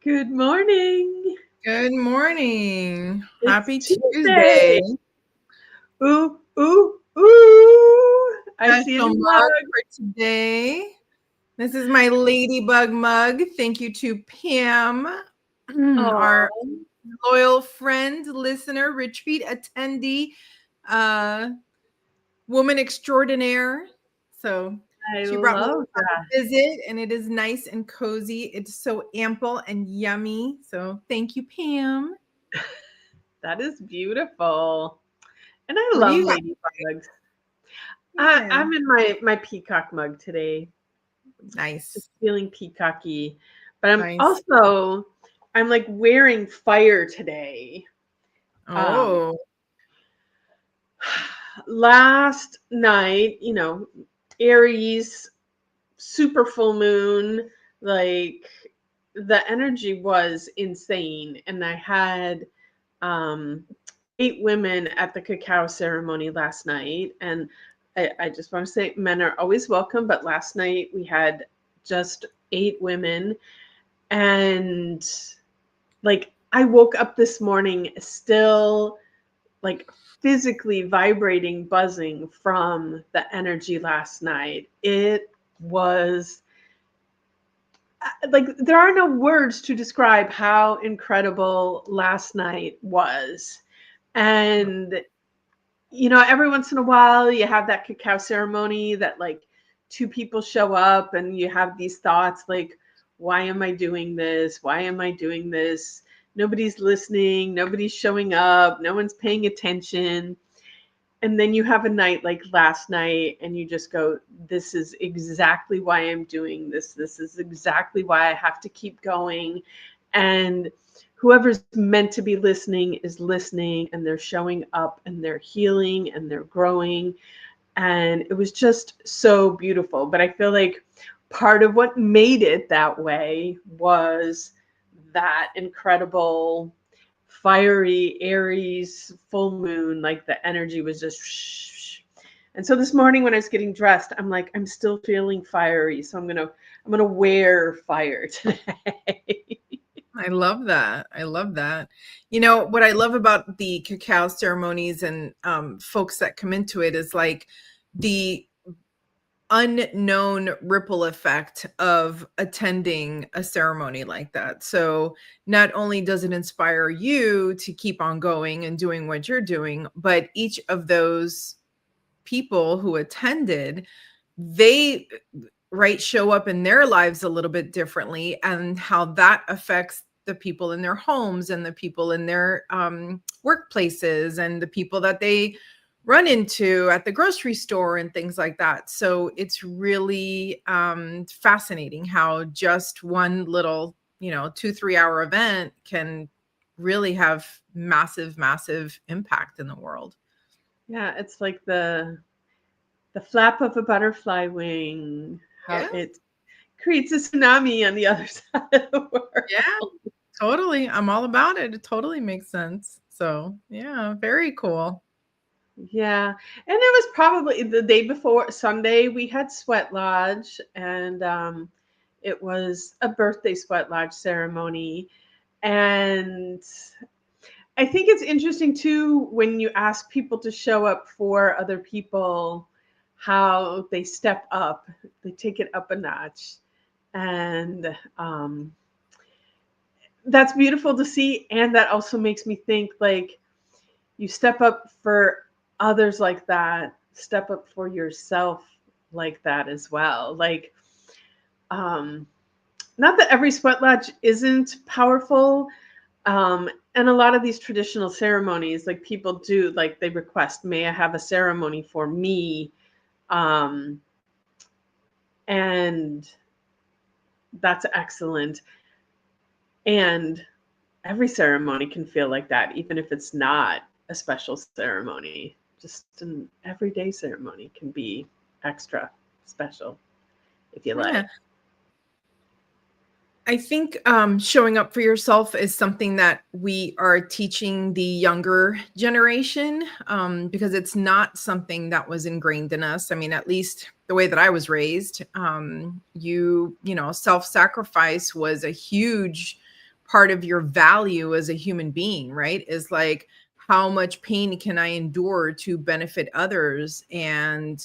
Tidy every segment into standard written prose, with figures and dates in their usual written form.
Good morning. Good morning. It's Happy Tuesday. Tuesday. Ooh, ooh, ooh. I see a Special new mug mug. for today. This is my ladybug mug. Thank you to Pam, our Oh, loyal friend, listener, retreat attendee, uh, woman extraordinaire. So I she brought me love on that. a visit, and it is nice and cozy. It's so ample and yummy. So thank you, Pam. That is beautiful. And I What do love you have? ladybugs. Yeah. I'm in my peacock mug today. Just Nice. feeling peacocky. But Nice. I'm like wearing fire today. Um, Oh, last night, Aries, super full moon, like the energy was insane. And I had um 8 women at the cacao ceremony last night. And I just want to say men are always welcome, but last night we had just 8 women. And like I woke up this morning still like physically vibrating, buzzing from the energy last night. It was like there are no words to describe how incredible last night was. And every once in a while you have that cacao ceremony that like 2 people show up and you have these thoughts like, why am I doing this? Why am I doing this? Nobody's listening, nobody's showing up, no one's paying attention. And then you have a night like last night and you just go, this is exactly why I'm doing this. This is exactly why I have to keep going. And whoever's meant to be listening is listening, and they're showing up and they're healing and they're growing. And it was just so beautiful. But I feel like part of what made it that way was that incredible fiery Aries full moon. Like the energy was just shh. And so this morning when I was getting dressed, I'm like, I'm still feeling fiery, so I'm gonna wear fire today. I love that. I love that. You know, what I love about the cacao ceremonies and folks that come into it is like the unknown ripple effect of attending a ceremony like that. So not only does it inspire you to keep on going and doing what you're doing, but each of those people who attended, they show up in their lives a little bit differently, and how that affects the people in their homes and the people in their workplaces and the people that they run into at the grocery store and things like that. So it's really fascinating how just one little 2-3 hour event can really have massive impact in the world. Yeah, it's like the flap of a butterfly wing, how Yeah. it creates a tsunami on the other side of the Yeah, world. totally. I'm all about it. It totally makes sense. So, yeah, very cool. Yeah. And it was probably the day before Sunday, we had Sweat Lodge, and it was a birthday Sweat Lodge ceremony. And I think it's interesting too when you ask people to show up for other people, how they step up, they take it up a notch. And that's beautiful to see. And that also makes me think like, you step up for others like that, step up for yourself like that as well. Like, um, not that every sweat lodge isn't powerful. And a lot of these traditional ceremonies, like people do, like they request, may I have a ceremony for me? Um, and that's excellent. And every ceremony can feel like that, even if it's not a special ceremony. Just an everyday ceremony can be extra special if you Yeah. like. I think showing up for yourself is something that we are teaching the younger generation, because it's not something that was ingrained in us. I mean, at least the way that I was raised, self-sacrifice was a huge part of your value as a human being, right? Is like, how much pain can I endure to benefit others? And,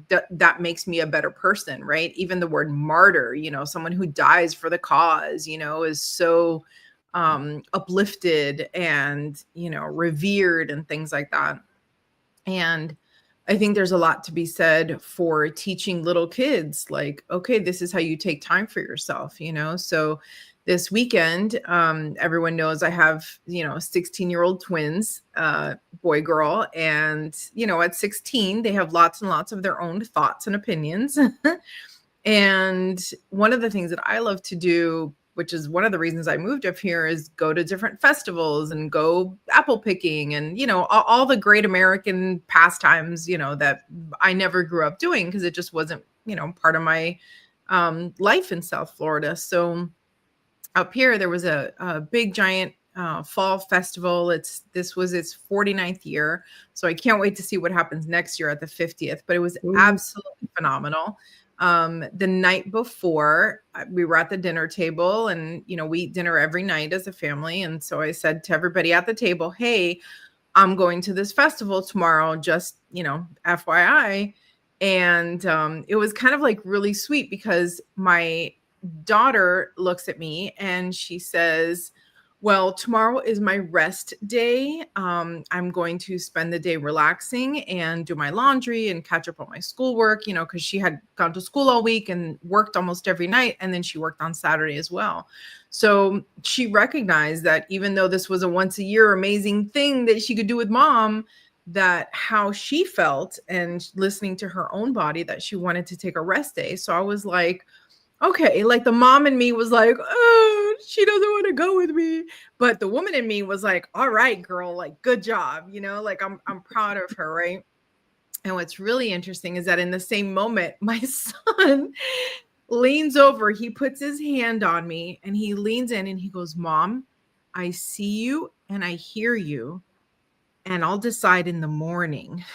that makes me a better person, right? Even the word martyr, someone who dies for the cause, is so uplifted and, revered and things like that. And I think there's a lot to be said for teaching little kids, like, okay, this is how you take time for yourself, So this weekend, everyone knows I have, 16-year-old twins, boy, girl. And, at 16, they have lots and lots of their own thoughts and opinions. And one of the things that I love to do, which is one of the reasons I moved up here, is go to different festivals and go apple picking and, all the great American pastimes, that I never grew up doing because it just wasn't, part of my life in South Florida. So up here, there was a big giant fall festival. This was its 49th year. So I can't wait to see what happens next year at the 50th, but it was absolutely phenomenal. The night before, we were at the dinner table, and, we eat dinner every night as a family. And so I said to everybody at the table, hey, I'm going to this festival tomorrow, just, FYI. And it was kind of like really sweet because my daughter looks at me and she says, well, tomorrow is my rest day. I'm going to spend the day relaxing and do my laundry and catch up on my schoolwork, because she had gone to school all week and worked almost every night. And then she worked on Saturday as well. So she recognized that even though this was a once a year amazing thing that she could do with mom, that how she felt and listening to her own body, that she wanted to take a rest day. So I was like, okay, like the mom in me was like, oh, she doesn't want to go with me. But the woman in me was like, all right, girl, like, good job. Like I'm proud of her. Right. And what's really interesting is that in the same moment, my son leans over, he puts his hand on me and he leans in and he goes, Mom, I see you and I hear you, and I'll decide in the morning,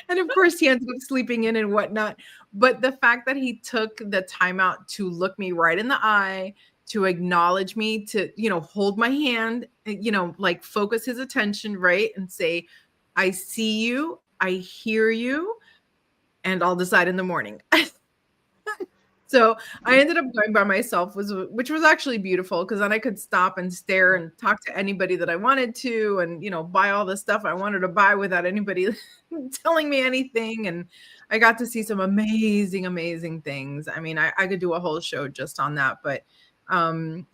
And of course, he ended up sleeping in and whatnot. But the fact that he took the time out to look me right in the eye, to acknowledge me, to, hold my hand, like focus his attention, right? And say, I see you, I hear you, and I'll decide in the morning. So I ended up going by myself, which was actually beautiful, because then I could stop and stare and talk to anybody that I wanted to, and buy all the stuff I wanted to buy without anybody telling me anything. And I got to see some amazing, amazing things. I mean, I could do a whole show just on that, but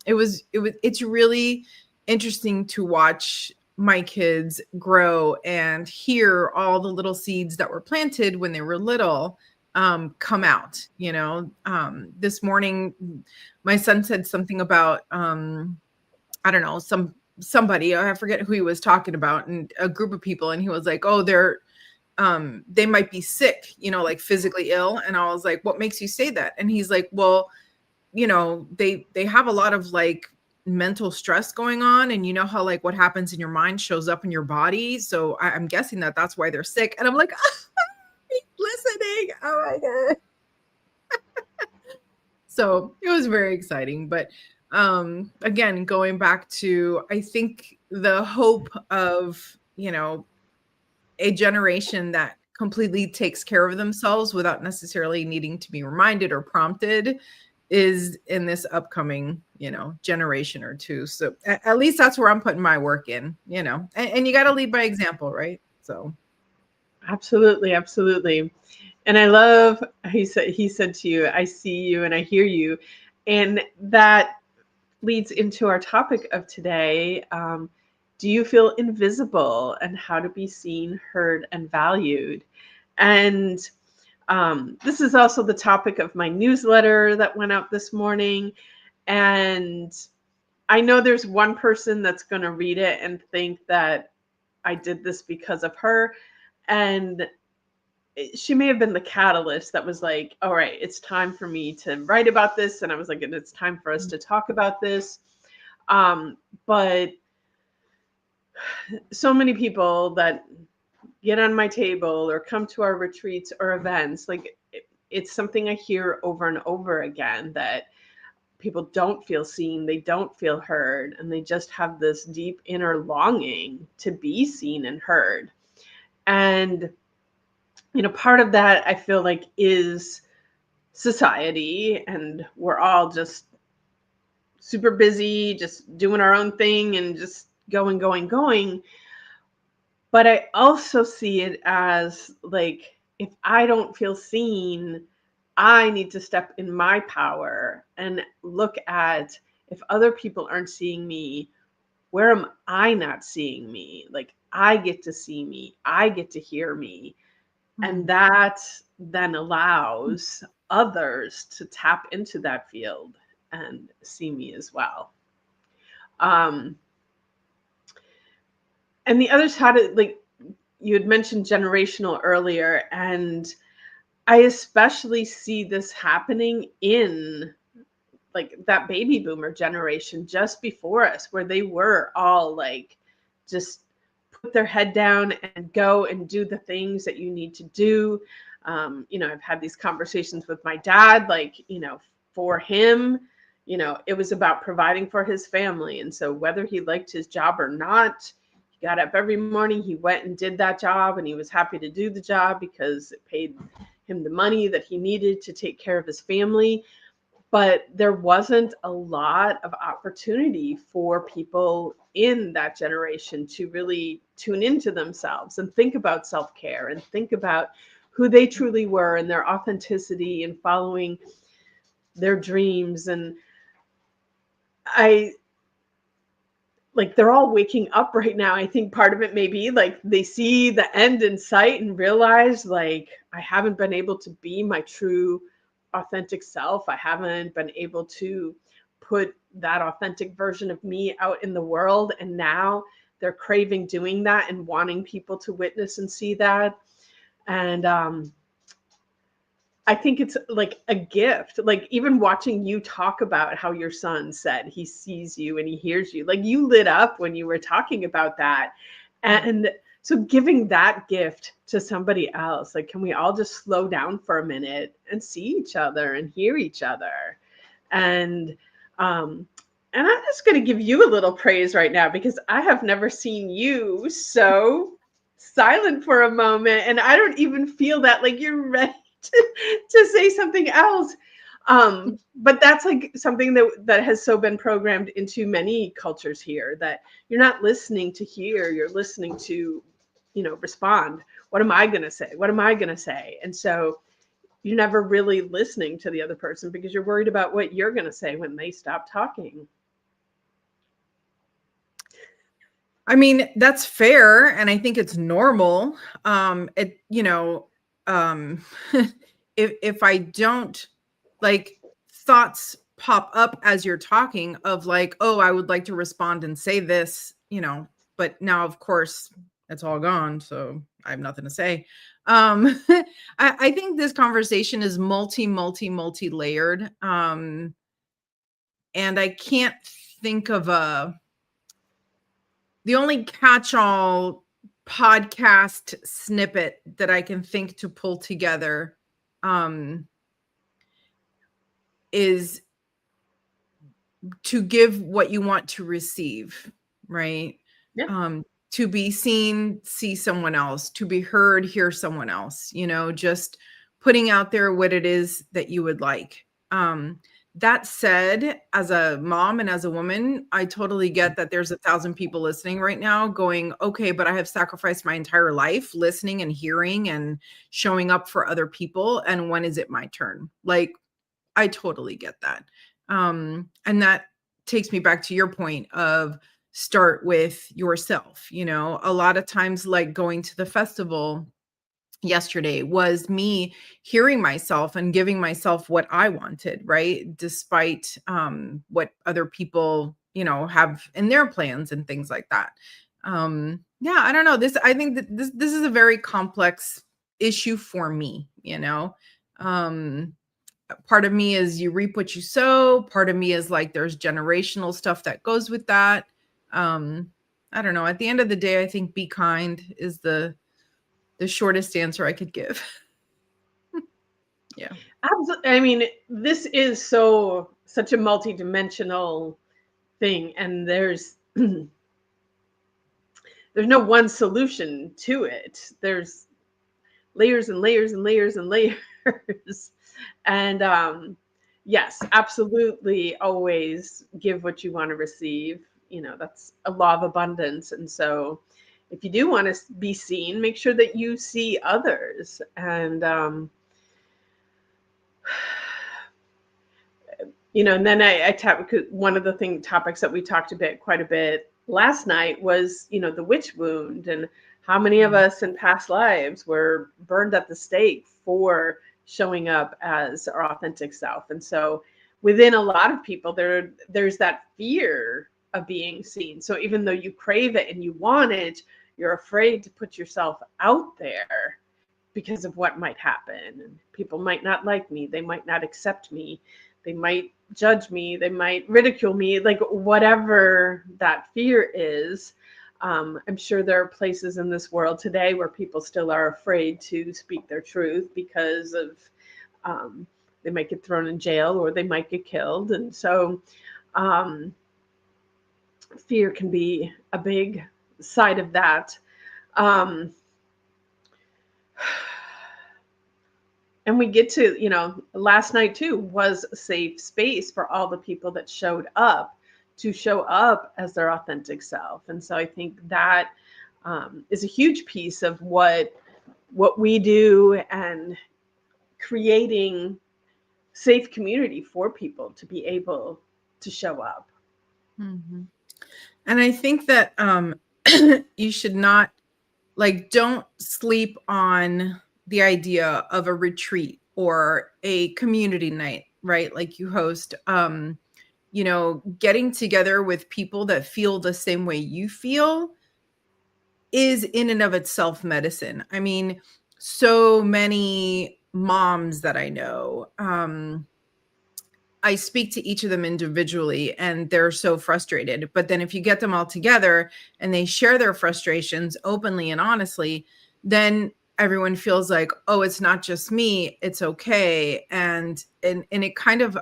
it's really interesting to watch my kids grow and hear all the little seeds that were planted when they were little come out. This morning my son said something about I don't know, somebody, I forget who he was talking about, and a group of people, and he was like, oh, they might be sick, like physically ill. And I was like, what makes you say that? And he's like, well, they have a lot of like mental stress going on, and how like what happens in your mind shows up in your body, so I'm guessing that that's why they're sick. And I'm like, listening. Oh my God. So it was very exciting. But again, going back to, I think the hope of, a generation that completely takes care of themselves without necessarily needing to be reminded or prompted is in this upcoming, generation or two. So at least that's where I'm putting my work in, and you got to lead by example, right? So. Absolutely, absolutely. And I love, he said to you, I see you and I hear you. And that leads into our topic of today. Do you feel invisible, and how to be seen, heard, and valued? And this is also the topic of my newsletter that went out this morning. And I know there's one person that's going to read it and think that I did this because of her. And she may have been the catalyst that was like, all right, it's time for me to write about this. And I was like, and it's time for us to talk about this. But so many people that get on my table or come to our retreats or events, like it's something I hear over and over again, that people don't feel seen, they don't feel heard, and they just have this deep inner longing to be seen and heard. And, part of that I feel like is society, and we're all just super busy, just doing our own thing and just going, going, going. But I also see it as like, if I don't feel seen, I need to step in my power and look at, if other people aren't seeing me, where am I not seeing me? Like, I get to see me, I get to hear me. And that then allows others to tap into that field and see me as well. Um, and the other side of, like, you had mentioned generational earlier, and I especially see this happening in like that baby boomer generation just before us, where they were all like, just put their head down and go and do the things that you need to do. I've had these conversations with my dad, like, for him, it was about providing for his family. And so whether he liked his job or not, he got up every morning, he went and did that job, and he was happy to do the job because it paid him the money that he needed to take care of his family. But there wasn't a lot of opportunity for people in that generation to really tune into themselves and think about self-care and think about who they truly were and their authenticity and following their dreams. And I like, they're all waking up right now. I think part of it may be like they see the end in sight and realize, like, I haven't been able to be my true authentic self. I haven't been able to put that authentic version of me out in the world. And now they're craving doing that and wanting people to witness and see that. And I think it's like a gift. Like, even watching you talk about how your son said he sees you and he hears you, like, you lit up when you were talking about that. And so giving that gift to somebody else, like, can we all just slow down for a minute and see each other and hear each other? And um and I'm just going to give you a little praise right now, because I have never seen you so silent for a moment, and I don't even feel that like you're ready to say something else. But that's like something that has so been programmed into many cultures here, that you're not listening to hear, you're listening to, respond. What am I going to say? What am I going to say? And so you're never really listening to the other person because you're worried about what you're going to say when they stop talking. I mean, that's fair, and I think it's normal. If I don't, like, thoughts pop up as you're talking of like, oh, I would like to respond and say this, but now of course it's all gone, so I have nothing to say. I think this conversation is multi-layered. And I can't think of the only catch-all podcast snippet that I can think to pull together is to give what you want to receive, right? Yeah. To be seen, see someone else, to be heard, hear someone else, just putting out there what it is that you would like. That said, as a mom and as a woman, I totally get that there's 1,000 people listening right now going, okay, but I have sacrificed my entire life listening and hearing and showing up for other people. And when is it my turn? Like, I totally get that. And that takes me back to your point of start with yourself. A lot of times, like going to the festival yesterday was me hearing myself and giving myself what I wanted, right? Despite what other people, have in their plans and things like that. Yeah, I don't know. I think that this is a very complex issue for me, part of me is you reap what you sow. Part of me is like, there's generational stuff that goes with that. I don't know. At the end of the day, I think be kind is the shortest answer I could give. Yeah. Absolutely. I mean, this is so such a multidimensional thing, and there's no one solution to it. There's layers and layers and layers and layers. And yes, absolutely, always give what you want to receive. That's a law of abundance. And so if you do want to be seen, make sure that you see others. And and then I one of the topics that we talked about quite a bit last night was, the witch wound, and how many of us in past lives were burned at the stake for showing up as our authentic self. And so within a lot of people, there's that fear of being seen. So even though you crave it and you want it, you're afraid to put yourself out there because of what might happen. People might not like me. They might not accept me. They might judge me. They might ridicule me, like whatever that fear is. I'm sure there are places in this world today where people still are afraid to speak their truth because of they might get thrown in jail or they might get killed. And so fear can be a big side of that. And we get to, last night too was a safe space for all the people that showed up to show up as their authentic self. And so I think that is a huge piece of what we do, and creating safe community for people to be able to show up. Mm-hmm. And I think that you should not, don't sleep on the idea of a retreat or a community night, right? Like you host, getting together with people that feel the same way you feel is in and of itself medicine. I mean, so many moms that I know, I speak to each of them individually and they're so frustrated. But then if you get them all together and they share their frustrations openly and honestly, then everyone feels like, oh, it's not just me, it's okay. And it kind of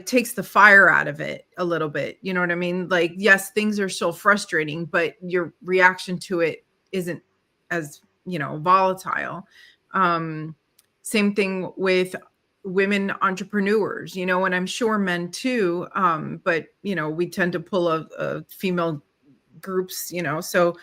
takes the fire out of it a little bit. You know what I mean? Like, yes, things are still frustrating, but your reaction to it isn't as, volatile. Same thing with women entrepreneurs, and I'm sure men too. But, we tend to pull a female groups, so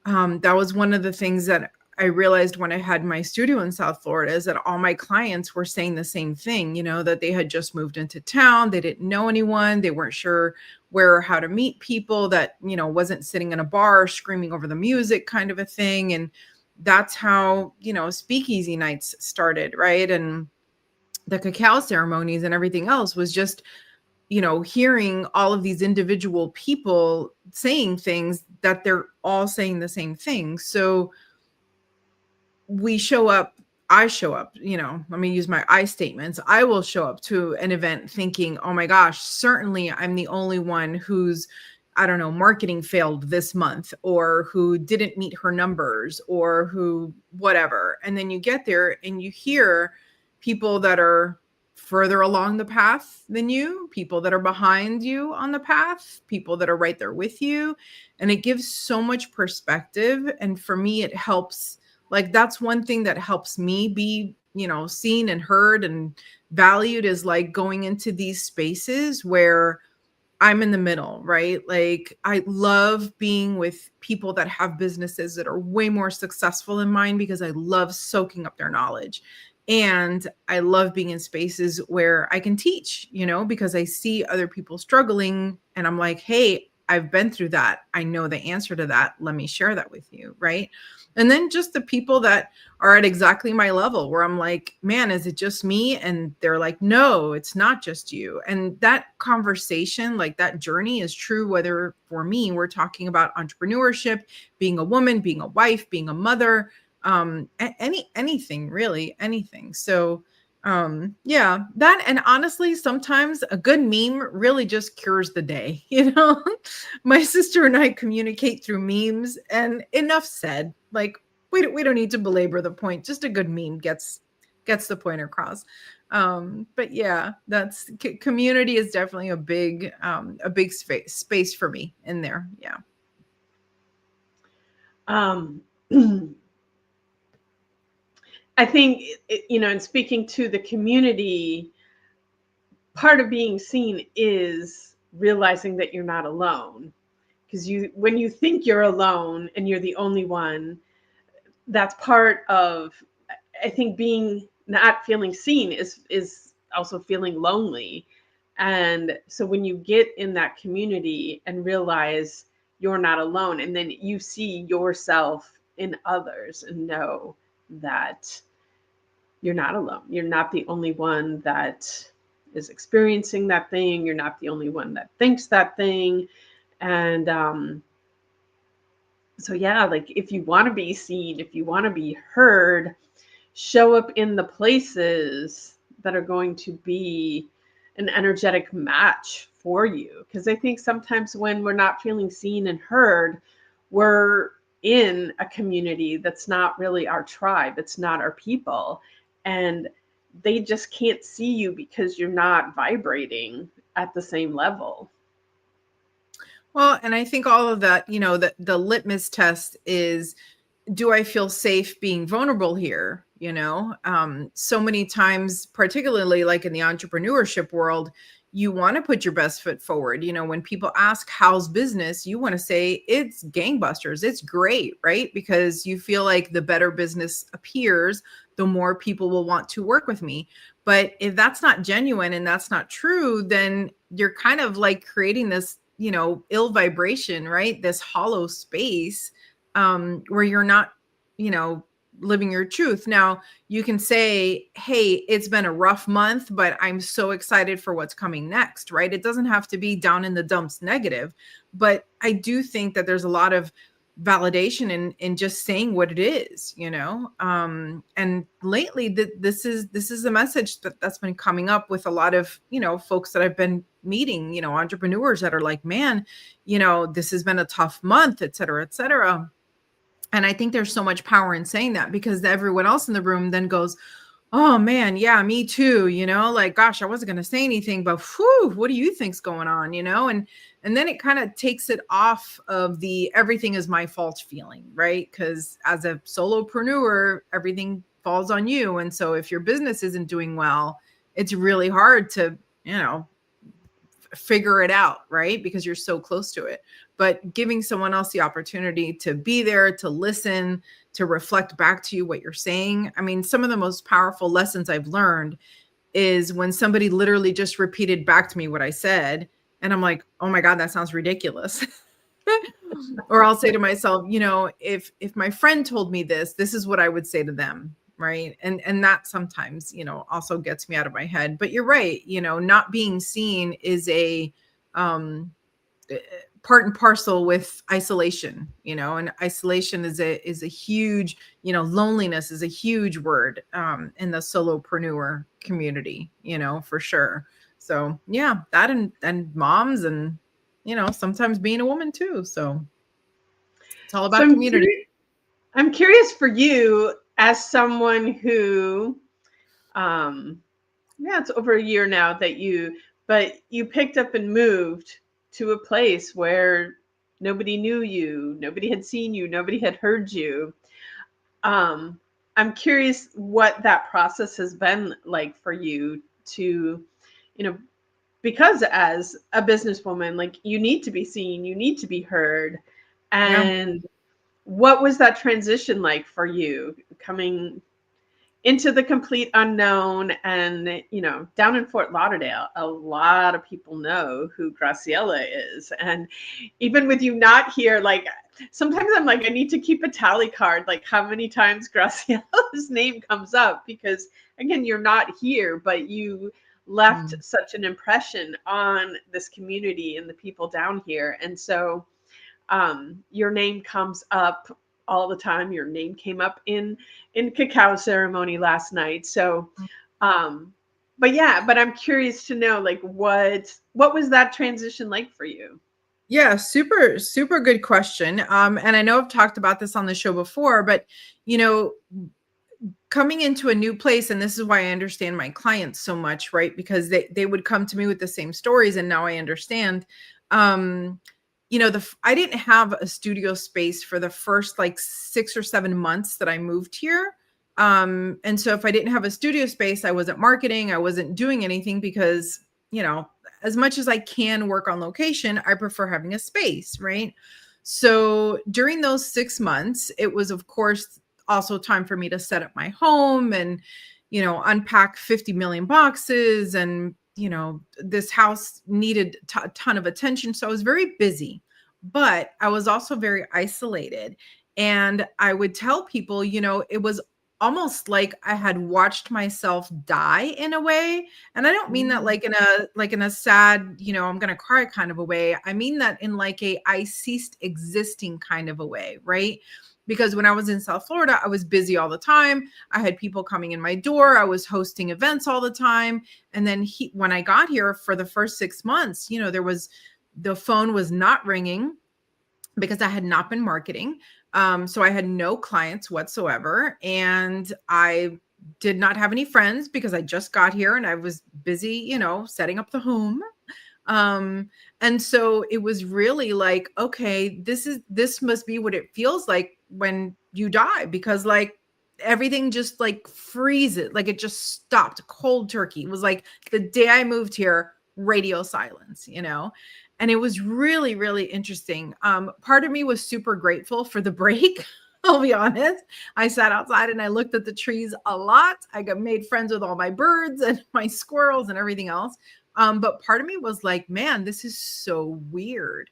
that was one of the things that I realized when I had my studio in South Florida, is that all my clients were saying the same thing, that they had just moved into town. They didn't know anyone. They weren't sure where or how to meet people, that, wasn't sitting in a bar screaming over the music kind of a thing. And that's how, speakeasy nights started. Right. And the cacao ceremonies and everything else was just, hearing all of these individual people saying things that they're all saying the same thing. So I show up, let me use my I statements. I will show up to an event thinking, oh my gosh, certainly I'm the only one who's, I don't know, marketing failed this month, or who didn't meet her numbers, or who whatever. And then you get there and you hear people that are further along the path than you, people that are behind you on the path, people that are right there with you. And it gives so much perspective. And for me, it helps. That's one thing that helps me be, seen and heard and valued, is going into these spaces where I'm in the middle, right? I love being with people that have businesses that are way more successful than mine, because I love soaking up their knowledge. And I love being in spaces where I can teach, because I see other people struggling and I'm like, hey, I've been through that. I know the answer to that. Let me share that with you. Right. And then just the people that are at exactly my level, where I'm like, man, is it just me? And they're like, no, it's not just you. And that conversation, that journey is true, whether for me, we're talking about entrepreneurship, being a woman, being a wife, being a mother, anything, really, anything. So yeah, that, and honestly, sometimes a good meme really just cures the day. My sister and I communicate through memes, and enough said. We don't need to belabor the point. Just a good meme gets gets the point across. But yeah, that's community is definitely a big space for me in there. Yeah. Um, I think, in speaking to the community, part of being seen is realizing that you're not alone. Because when you think you're alone and you're the only one, that's part of, I think, being not feeling seen is also feeling lonely. And so when you get in that community and realize you're not alone, and then you see yourself in others and know that you're not alone. You're not the only one that is experiencing that thing. You're not the only one that thinks that thing. And so, yeah, like if you want to be seen, if you want to be heard, show up in the places that are going to be an energetic match for you. Because I think sometimes when we're not feeling seen and heard, we're in a community that's not really our tribe, it's not our people. And they just can't see you because you're not vibrating at the same level. Well, and I think all of that, the litmus test is, do I feel safe being vulnerable here? So many times, particularly like in the entrepreneurship world, you want to put your best foot forward. When people ask, how's business, you want to say it's gangbusters. It's great, right? Because you feel like the better business appears, the more people will want to work with me. But if that's not genuine and that's not true, then you're kind of like creating this, ill vibration, right? This hollow space, where you're not, living your truth. Now, you can say, hey, it's been a rough month, but I'm so excited for what's coming next, right? It doesn't have to be down in the dumps negative. But I do think that there's a lot of validation in just saying what it is, and lately this is a message that's been coming up with a lot of, folks that I've been meeting, entrepreneurs that are like, man, this has been a tough month, et cetera, et cetera. And I think there's so much power in saying that, because everyone else in the room then goes, oh man, yeah, me too. Like, gosh, I wasn't going to say anything, but whew, what do you think's going on? And then it kind of takes it off of the everything is my fault feeling, right? Because as a solopreneur, everything falls on you. And so if your business isn't doing well, it's really hard to, figure it out, right? Because you're so close to it. But giving someone else the opportunity to be there, to listen, to reflect back to you what you're saying. I mean, some of the most powerful lessons I've learned is when somebody literally just repeated back to me what I said. And I'm like, oh my God, that sounds ridiculous. Or I'll say to myself, if my friend told me this is what I would say to them. Right. And that sometimes, also gets me out of my head. But you're right. Not being seen is a part and parcel with isolation, and isolation is a huge, loneliness is a huge word in the solopreneur community, for sure. So yeah, that and moms and, sometimes being a woman too. So it's all So about community. I'm curious for you, as someone who, um, yeah, it's over a year now but you picked up and moved to a place where nobody knew you, nobody had seen you, nobody had heard you. Um, I'm curious what that process has been like for you to, you know, because as a businesswoman, like you need to be seen, you need to be heard. Yeah. And what was that transition like for you coming into the complete unknown? And down in Fort Lauderdale, a lot of people know who Graciela is. And even with you not here, like sometimes I'm like, I need to keep a tally card, like how many times Graciela's name comes up, because again, you're not here, but you left such an impression on this community and the people down here. And so your name comes up all the time. Your name came up in cacao ceremony last night. So, but I'm curious to know, like, what was that transition like for you? Yeah, super, super good question. And I know I've talked about this on the show before, but you know, coming into a new place, and this is why I understand my clients so much, right? Because they would come to me with the same stories, and now I understand. Um, I didn't have a studio space for the first like 6 or 7 months that I moved here. And so if I didn't have a studio space, I wasn't marketing, I wasn't doing anything because, as much as I can work on location, I prefer having a space, right? So during those 6 months, it was, of course, also time for me to set up my home and, unpack 50 million boxes. And, this house needed a ton of attention. So I was very busy, but I was also very isolated. And I would tell people, it was almost like I had watched myself die in a way. And I don't mean that like in a sad, I'm going to cry kind of a way. I mean that in like I ceased existing kind of a way, right? Because when I was in South Florida, I was busy all the time. I had people coming in my door. I was hosting events all the time. And then when I got here for the first 6 months, the phone was not ringing because I had not been marketing. So I had no clients whatsoever. And I did not have any friends because I just got here and I was busy, setting up the home. And so it was really like, okay, this must be what it feels like when you die, because like everything just like freezes, like it just stopped cold turkey. It was like the day I moved here, radio silence, and it was really, really interesting. Part of me was super grateful for the break. I'll be honest. I sat outside and I looked at the trees a lot. I made friends with all my birds and my squirrels and everything else. But part of me was like, man, this is so weird,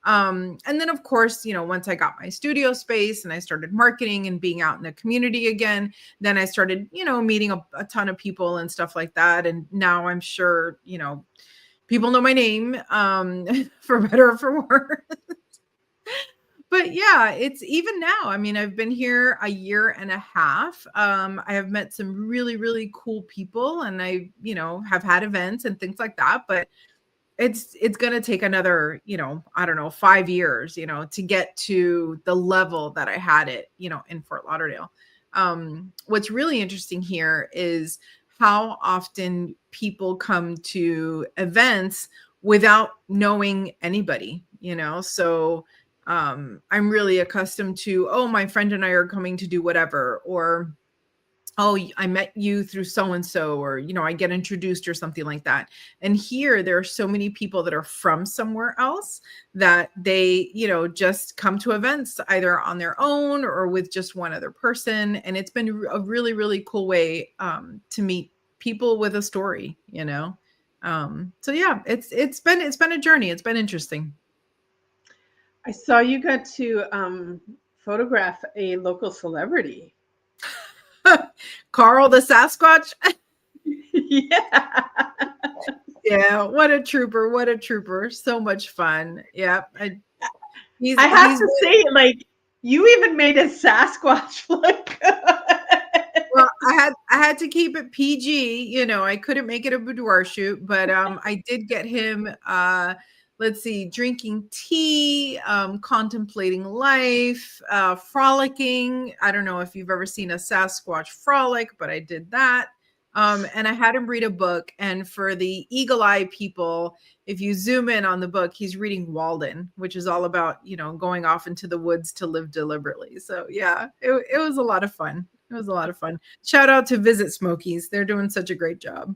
And then, of course, once I got my studio space and I started marketing and being out in the community again, then I started, meeting a ton of people and stuff like that. And now I'm sure, people know my name, for better or for worse. But yeah, it's even now. I mean, I've been here a year and a half. I have met some really, really cool people, and I, have had events and things like that. But it's going to take another, I don't know, 5 years, to get to the level that I had it, in Fort Lauderdale. What's really interesting here is how often people come to events without knowing anybody, so I'm really accustomed to, oh, my friend and I are coming to do whatever, or, oh, I met you through so-and-so, or, I get introduced or something like that. And here there are so many people that are from somewhere else that they, just come to events either on their own or with just one other person. And it's been a really, really cool way to meet people with a story, So yeah, it's been a journey. It's been interesting. I saw you got to photograph a local celebrity. Carl the Sasquatch. Yeah. Yeah, what a trooper. What a trooper. So much fun. Yeah. I have to say, like, you even made a Sasquatch look good. Well, I had to keep it PG, I couldn't make it a boudoir shoot, but I did get him let's see, drinking tea, contemplating life, frolicking. I don't know if you've ever seen a Sasquatch frolic, but I did that. And I had him read a book. And for the eagle eye people, if you zoom in on the book, he's reading Walden, which is all about, going off into the woods to live deliberately. So yeah, it was a lot of fun. It was a lot of fun. Shout out to Visit Smokies. They're doing such a great job.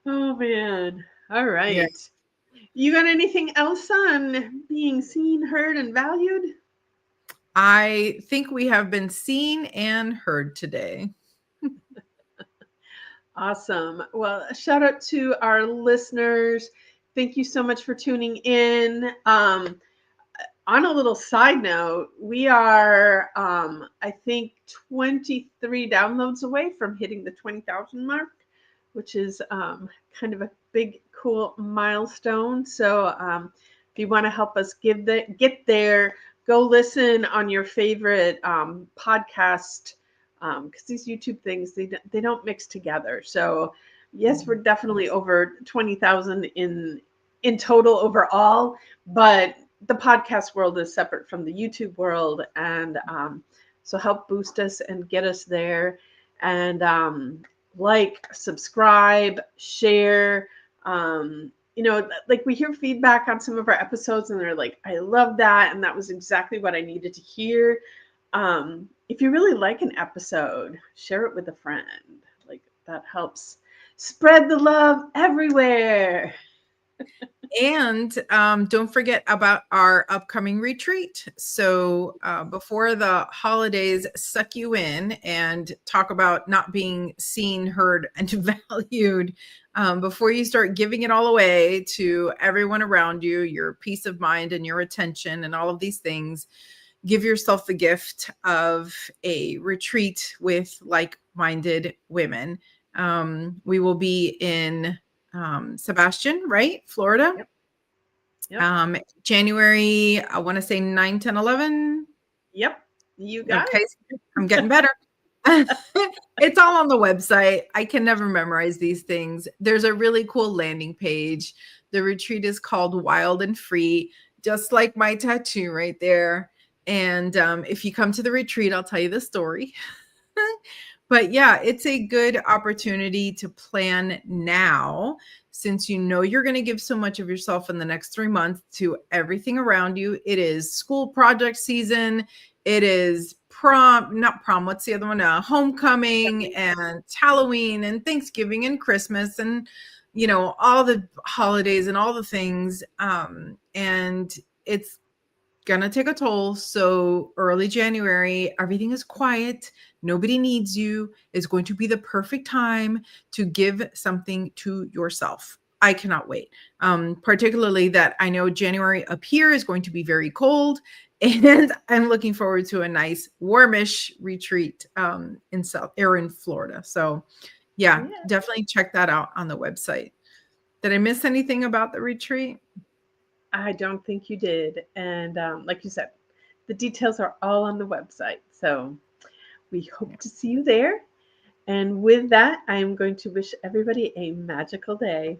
Oh, man. All Yeah. right. You got anything else on being seen, heard, and valued? I think we have been seen and heard today. Awesome. Well, shout out to our listeners. Thank you so much for tuning in. On a little side note, we are, I think, 23 downloads away from hitting the 20,000 mark, which is kind of a big, cool milestone. So if you want to help us get there, go listen on your favorite podcast, because these YouTube things, they don't mix together. So yes, we're definitely over 20,000 in total overall, but the podcast world is separate from the YouTube world, and so help boost us and get us there. And like, subscribe, share. Like, we hear feedback on some of our episodes, and they're like, "I love that," and that was exactly what I needed to hear. If you really like an episode, share it with a friend. Like, that helps spread the love everywhere. And don't forget about our upcoming retreat. So before the holidays suck you in and talk about not being seen, heard, and valued, before you start giving it all away to everyone around you, your peace of mind and your attention and all of these things, give yourself the gift of a retreat with like-minded women. We will be in Sebastian, right? Florida. Yep. Yep. January, I want to say 9, 10, 11. Yep. You got Okay, it. I'm getting better. It's all on the website. I can never memorize these things. There's a really cool landing page. The retreat is called Wild and Free, just like my tattoo right there. And if you come to the retreat, I'll tell you the story. But yeah, it's a good opportunity to plan now, since you know you're going to give so much of yourself in the next 3 months to everything around you. It is school project season. It is not prom. What's the other one? Homecoming and Halloween and Thanksgiving and Christmas and, all the holidays and all the things. And it's going to take a toll. So early January, everything is quiet. Nobody needs you. It's going to be the perfect time to give something to yourself. I cannot wait. Particularly that I know January up here is going to be very cold, and I'm looking forward to a nice warmish retreat in Florida. So yeah, definitely check that out on the website. Did I miss anything about the retreat? I don't think you did. And like you said, the details are all on the website. So we hope to see you there. And with that, I am going to wish everybody a magical day.